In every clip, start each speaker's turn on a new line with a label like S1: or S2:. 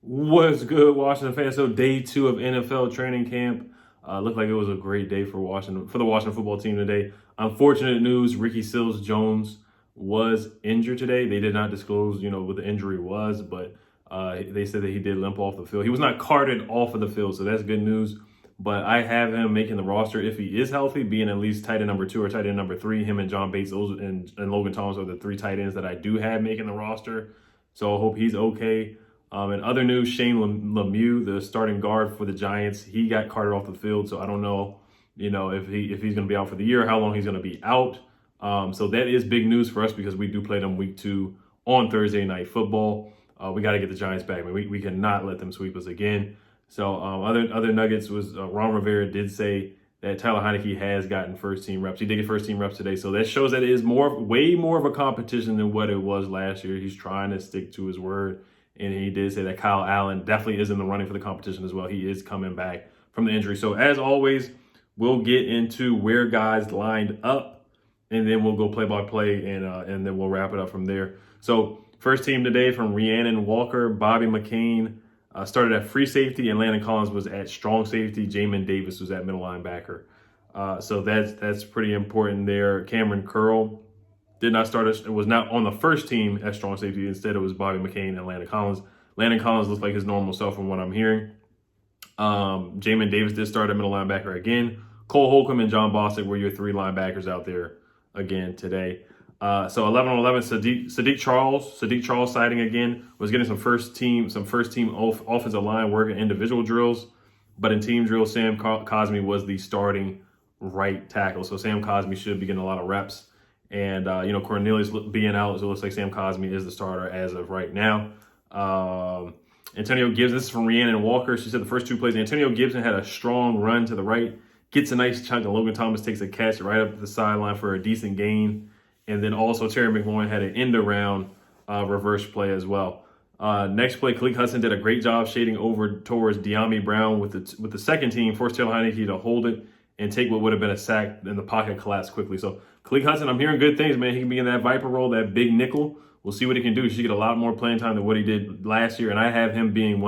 S1: What's good, Washington fans? So day 2 of NFL training camp. Looked like it was a great day for the Washington football team today. Unfortunate news: Ricky Seals-Jones was injured today. They did not disclose, what the injury was, but they said that he did limp off the field. He was not carted off of the field, so that's good news. But I have him making the roster if he is healthy, being at least tight end number 2 or tight end number 3. Him and John Bates and Logan Thomas are the 3 tight ends that I do have making the roster. So I hope he's okay. In other news, Shane Lemieux, the starting guard for the Giants, he got carted off the field. So I don't know, if he's going to be out for the year, how long he's going to be out. So that is big news for us because we do play them week 2 on Thursday Night Football. We got to get the Giants back. I mean, we cannot let them sweep us again. So other nuggets was Ron Rivera did say that Tyler Heineke has gotten first team reps. He did get first team reps today. So that shows that it is way more of a competition than what it was last year. He's trying to stick to his word. And he did say that Kyle Allen definitely is in the running for the competition as well. He is coming back from the injury. So as always, we'll get into where guys lined up, and then we'll go play by play, and then we'll wrap it up from there. So first team today from Rhiannon Walker, Bobby McCain started at free safety, and Landon Collins was at strong safety. Jamin Davis was at middle linebacker. So that's pretty important there. Cameron Curl did not start. It was not on the first team at strong safety. Instead, it was Bobby McCain and Landon Collins. Landon Collins looks like his normal self from what I'm hearing. Jamin Davis did start at middle linebacker again. Cole Holcomb and John Bostic were your 3 linebackers out there again today. So 11 on 11, Sadiq Charles sighting again, was getting some first team offensive line work in individual drills, but in team drills, Sam Cosmi was the starting right tackle. So Sam Cosmi should be getting a lot of reps. And, Cornelius being out, so it looks like Sam Cosmi is the starter as of right now. Antonio Gibson, this is from Rhiannon Walker. She said the first 2 plays, Antonio Gibson had a strong run to the right, gets a nice chunk, and Logan Thomas takes a catch right up the sideline for a decent gain. And then also Terry McLaurin had an end-around reverse play as well. Next play, Khaleke Hudson did a great job shading over towards De'Ami Brown with the second team, forced Taylor Heineke to hold it and take what would have been a sack, and the pocket collapsed quickly. So Khaleke Hudson, I'm hearing good things, man. He can be in that Viper role, that big nickel. We'll see what he can do. He should get a lot more playing time than what he did last year. And I have him being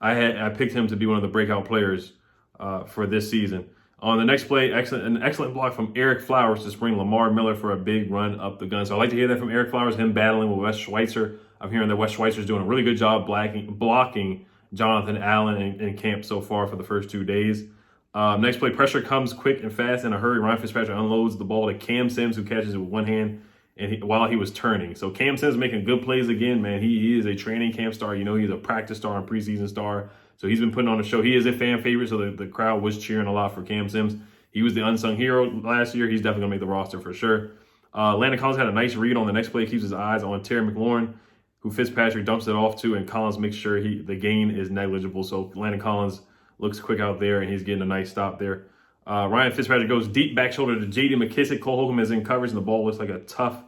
S1: I picked him to be one of the breakout players for this season. On the next play, an excellent block from Eric Flowers to spring Lamar Miller for a big run up the gun. So I like to hear that from Eric Flowers, him battling with Wes Schweitzer. I'm hearing that Wes Schweitzer's doing a really good job blocking Jonathan Allen in camp so far for the first 2 days. Next play, pressure comes quick and fast in a hurry. Ryan Fitzpatrick unloads the ball to Cam Sims, who catches it with one hand while he was turning. So Cam Sims making good plays again, man. He is a training camp star. He's a practice star and preseason star. So he's been putting on a show. He is a fan favorite, so the crowd was cheering a lot for Cam Sims. He was the unsung hero last year. He's definitely going to make the roster for sure. Landon Collins had a nice read on the next play. Keeps his eyes on Terry McLaurin, who Fitzpatrick dumps it off to, and Collins makes sure the gain is negligible. So Landon Collins looks quick out there, and he's getting a nice stop there. Ryan Fitzpatrick goes deep back shoulder to J.D. McKissick. Cole Holcomb is in coverage, and the ball looks like a tough,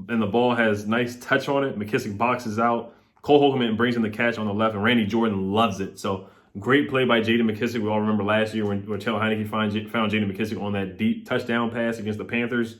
S1: and the ball has nice touch on it. McKissick boxes out. Cole Holcomb brings in the catch on the left, and Randy Jordan loves it. So great play by J.D. McKissick. We all remember last year when Taylor Heineke found J.D. McKissick on that deep touchdown pass against the Panthers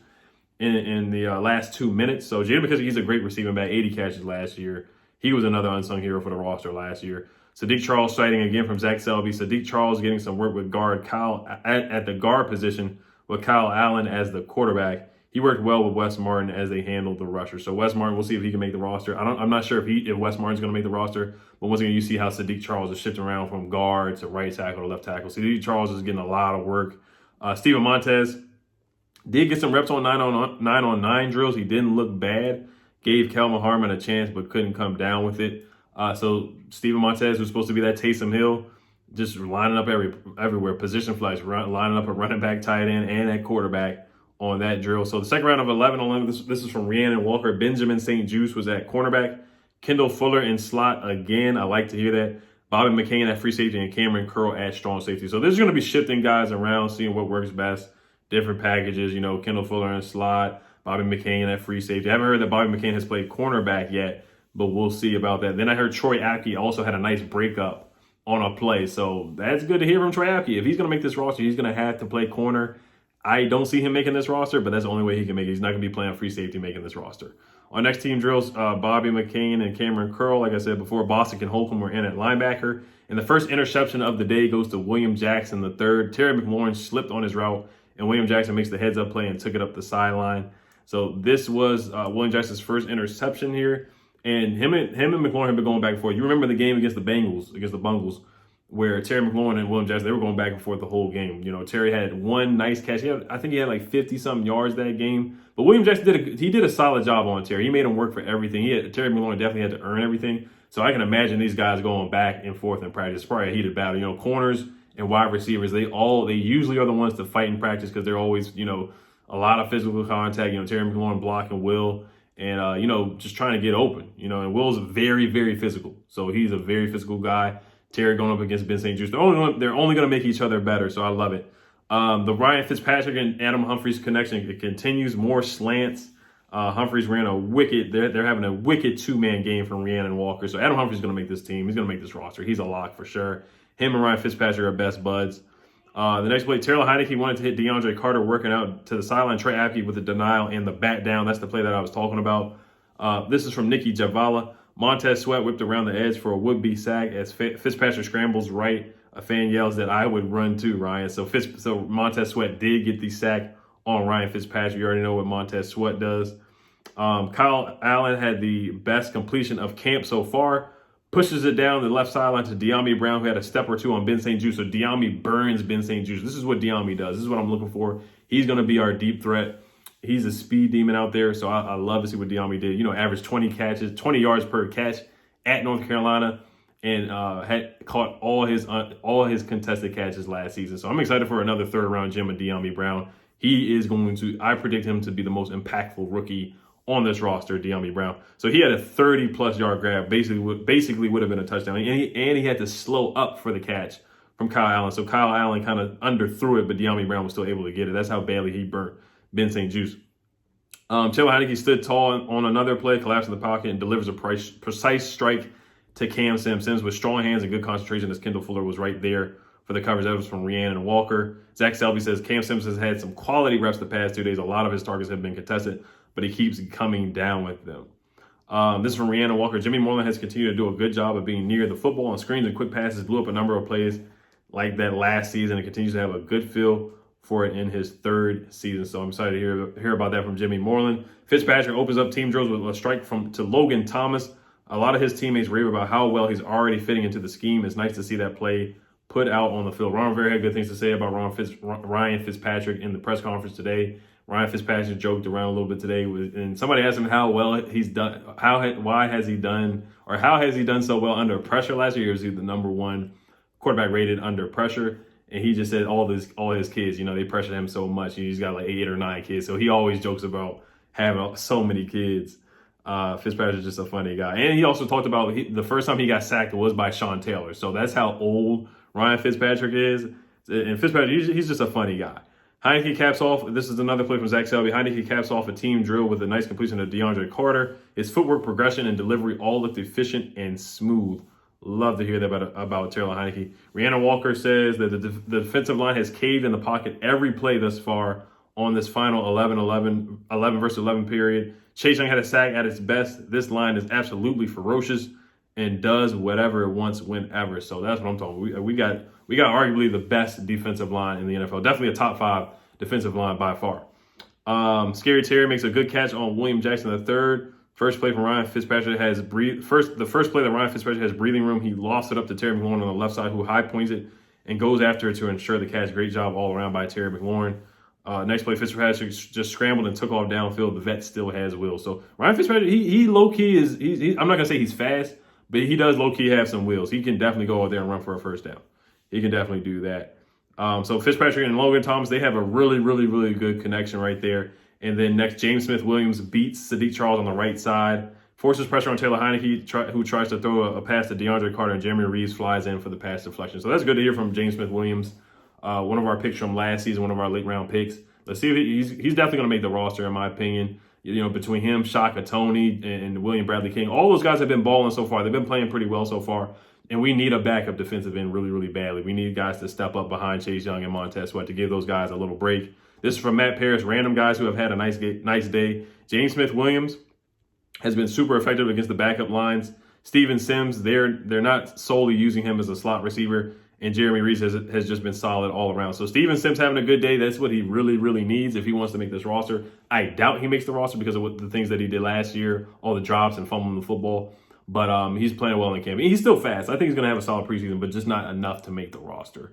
S1: in the last 2 minutes. So J.D. McKissick, he's a great receiving back, 80 catches last year. He was another unsung hero for the roster last year. Sadiq Charles sighting again from Zach Selby. Sadiq Charles getting some work with guard Kyle at the guard position with Kyle Allen as the quarterback. He worked well with Wes Martin as they handled the rusher. So Wes Martin, we'll see if he can make the roster. I'm not sure if Wes Martin's going to make the roster, but once again, you see how Sadiq Charles is shifting around from guard to right tackle to left tackle. Sadiq Charles is getting a lot of work. Steven Montez did get some reps on 9-on-9 drills. He didn't look bad. Gave Kelvin Harmon a chance, but couldn't come down with it. So Steven Montez, who's supposed to be that Taysom Hill, just lining up everywhere, position flex, lining up a running back, tight end, and at quarterback on that drill. So the second round of 11 on 11, this is from Rhiannon Walker. Benjamin St. Juste was at cornerback. Kendall Fuller in slot again. I like to hear that. Bobby McCain at free safety and Cameron Curl at strong safety. So there's going to be shifting guys around, seeing what works best, different packages. Kendall Fuller in slot, Bobby McCain at free safety. I haven't heard that Bobby McCain has played cornerback yet, but we'll see about that. Then I heard Troy Apke also had a nice breakup on a play. So that's good to hear from Troy Apke. If he's going to make this roster, he's going to have to play corner I don't see him making this roster, but that's the only way he can make it. He's not going to be playing free safety making this roster. Our next team drills, Bobby McCain and Cameron Curl. Like I said before, Bostic and Holcomb were in at linebacker. And the first interception of the day goes to William Jackson the third. Terry McLaurin slipped on his route, and William Jackson makes the heads-up play and took it up the sideline. So this was William Jackson's first interception here. And him and McLaurin have been going back and forth. You remember the game against the Bungles, where Terry McLaurin and William Jackson, they were going back and forth the whole game. You know, Terry had one nice catch. I think he had like 50-something yards that game. But William Jackson did a solid job on Terry. He made him work for everything. Terry McLaurin definitely had to earn everything. So I can imagine these guys going back and forth in practice. It's probably a heated battle. You know, corners and wide receivers, they usually are the ones to fight in practice because they're always, you know, a lot of physical contact. You know, Terry McLaurin blocking Will and, you know, just trying to get open. You know, and Will's very, very physical. So he's a very physical guy. Terry going up against Ben St. Juste. They're only going to make each other better, so I love it. The Ryan Fitzpatrick and Adam Humphries connection, it continues. More slants. Humphries ran a wicked, they're having a wicked two-man game from Rhiannon Walker. So Adam Humphries is going to make this team. He's going to make this roster. He's a lock for sure. Him and Ryan Fitzpatrick are best buds. The next play, Taylor Heineke wanted to hit DeAndre Carter working out to the sideline. Trey Apke with the denial and the bat down. That's the play that I was talking about. This is from Nikki Javala. Montez Sweat whipped around the edge for a would-be sack as Fitzpatrick scrambles right. A fan yells that I would run too, Ryan. So Montez Sweat did get the sack on Ryan Fitzpatrick. You already know what Montez Sweat does. Kyle Allen had the best completion of camp so far. Pushes it down the left sideline to De'Ami Brown, who had a step or two on Ben St. Juste. So De'Ami burns Ben St. Juste. This is what De'Ami does. This is what I'm looking for. He's going to be our deep threat. He's a speed demon out there, so I love to see what De'Ami did. You know, averaged 20 yards per catch at North Carolina, and had caught all his contested catches last season. So I'm excited for another third-round gem of De'Ami Brown. He is going to, I predict him to be the most impactful rookie on this roster, De'Ami Brown. So he had a 30-plus yard grab, basically would have been a touchdown, and he had to slow up for the catch from Kyle Allen. So Kyle Allen kind of underthrew it, but De'Ami Brown was still able to get it. That's how badly he burnt Ben St. Juste. Taylor Heineke stood tall on another play, collapsed in the pocket, and delivers a precise strike to Cam Sims with strong hands and good concentration as Kendall Fuller was right there for the coverage. That was from Rhiannon Walker. Zach Selby says Cam Sims has had some quality reps the past 2 days. A lot of his targets have been contested, but he keeps coming down with them. This is from Rhiannon Walker. Jimmy Moreland has continued to do a good job of being near the football on screens and quick passes, blew up a number of plays like that last season, and continues to have a good feel for it in his third season. So I'm excited to hear about that from Jimmy Moreland. Fitzpatrick opens up team drills with a strike to Logan Thomas. A lot of his teammates rave about how well he's already fitting into the scheme. It's nice to see that play put out on the field. Ron Rivera had good things to say about Ryan Fitzpatrick in the press conference today. Ryan Fitzpatrick joked around a little bit today, and somebody asked him how well he's done, how has he done so well under pressure last year? Was he the number one quarterback rated under pressure? And he just said all his kids, you know, they pressured him so much. He's got like 8 or 9 kids, so he always jokes about having so many kids. Fitzpatrick is just a funny guy. And he also talked about the first time he got sacked was by Sean Taylor. So that's how old Ryan Fitzpatrick is. And Fitzpatrick, he's just a funny guy. Heineke caps off. This is another play from Zach Selby. Heineke caps off a team drill with a nice completion of DeAndre Carter. His footwork, progression, and delivery all looked efficient and smooth. Love to hear that about Taylor Heineke. Rhiannon Walker says that the defensive line has caved in the pocket every play thus far on this final 11 versus 11 period. Chase Young had a sack at its best. This line is absolutely ferocious and does whatever it wants whenever. So that's what I'm talking about. We got arguably the best defensive line in the NFL. Definitely a top 5 defensive line by far. Scary Terry makes a good catch on William Jackson III. First play from Ryan Fitzpatrick the first play that Ryan Fitzpatrick has breathing room. He lost it up to Terry McLaurin on the left side, who high points it and goes after it to ensure the catch. Great job all around by Terry McLaurin. Next play, Fitzpatrick just scrambled and took off downfield. The vet still has wheels. So Ryan Fitzpatrick, he low key is. I'm not gonna say he's fast, but he does low key have some wheels. He can definitely go out there and run for a first down. He can definitely do that. So Fitzpatrick and Logan Thomas, they have a really, really, really good connection right there. And then next, James Smith-Williams beats Sadiq Charles on the right side, forces pressure on Taylor Heineke, who tries to throw a pass to DeAndre Carter, and Jeremy Reeves flies in for the pass deflection. So that's good to hear from James Smith-Williams, one of our picks from last season, one of our late-round picks. Let's see if he's definitely going to make the roster, in my opinion. You know, between him, Shaka Tony, and William Bradley King, all those guys have been balling so far. They've been playing pretty well so far. And we need a backup defensive end really, really badly. We need guys to step up behind Chase Young and Montez Sweat to give those guys a little break. This is from Matt Paris, random guys who have had a nice day. James Smith-Williams has been super effective against the backup lines. Steven Sims, they're not solely using him as a slot receiver. And Jeremy Reese has just been solid all around. So Steven Sims having a good day. That's what he really, really needs if he wants to make this roster. I doubt he makes the roster because of the things that he did last year, all the drops and fumbling the football. But he's playing well in camp. He's still fast. I think he's going to have a solid preseason, but just not enough to make the roster.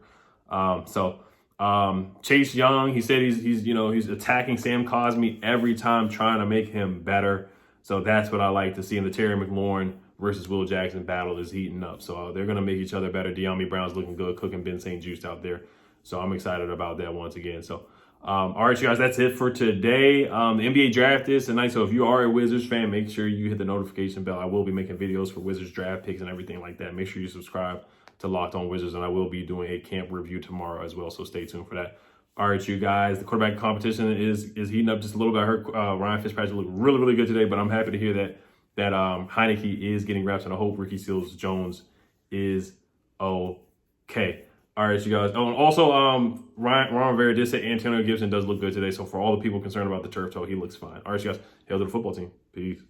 S1: Chase Young, he said he's attacking Sam Cosmi every time, trying to make him better. So that's what I like to see. And the Terry McLaurin versus Will Jackson battle is heating up. So they're going to make each other better. De'Ami Brown's looking good, cooking Ben St. Juice out there. So I'm excited about that once again. So, all right, you guys, that's it for today. The NBA draft is tonight. So if you are a Wizards fan, make sure you hit the notification bell. I will be making videos for Wizards draft picks and everything like that. Make sure you subscribe to Locked On Wizards, and I will be doing a camp review tomorrow as well. So stay tuned for that. All right, you guys, the quarterback competition is heating up just a little bit. I heard Ryan Fitzpatrick looked really, really good today, but I'm happy to hear that Heineke is getting reps, and I hope Ricky Seals-Jones is okay. All right, you guys. Oh, and also, Ron Rivera did say Antonio Gibson does look good today. So for all the people concerned about the turf toe, he looks fine. All right, you guys. Hail to the football team. Peace.